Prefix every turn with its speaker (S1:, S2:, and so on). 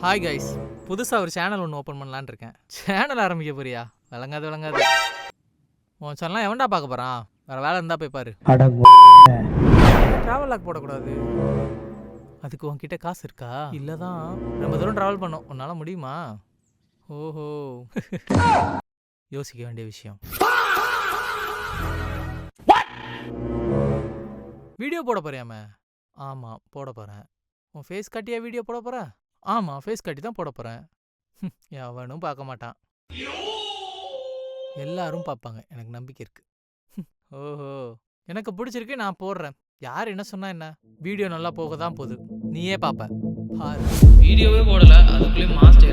S1: Hi guys, புதுசாக ஒரு channel ஒன்று ஓப்பன் பண்ணலான்னு இருக்கேன். சேனல் ஆரம்பிக்க போறியா? விளங்காது. உன் சேனல்லாம் எவன்டா பார்க்க போகிறான்? வேறு வேலை இருந்தால் போய் பாரு. ட்ராவல் லாக் போடக்கூடாது. அதுக்கு உன்கிட்ட காசு இருக்கா? இல்லை தான், ரொம்ப தூரம் ட்ராவல் பண்ணோம், உன்னால் முடியுமா? ஓஹோ, யோசிக்க வேண்டிய விஷயம். வீடியோ போட போறியாமே? ஆமாம், போட போகிறேன். உன் ஃபேஸ் காட்டியா வீடியோ போட போகிற? ஆமாம், ஃபேஸ் காட்டி தான் போட போகிறேன். எவனும் பார்க்க மாட்டான். எல்லாரும் பார்ப்பாங்க, எனக்கு நம்பிக்கை இருக்கு. ஓஹோ, எனக்கு பிடிச்சிருக்கு, நான் போடுறேன். யார் என்ன சொன்னா என்ன? வீடியோ நல்லா போக தான் போகுது, நீயே பார்ப்ப பாரு.
S2: வீடியோவே போடல, அதுக்குள்ளேயும் மாஸ்டர்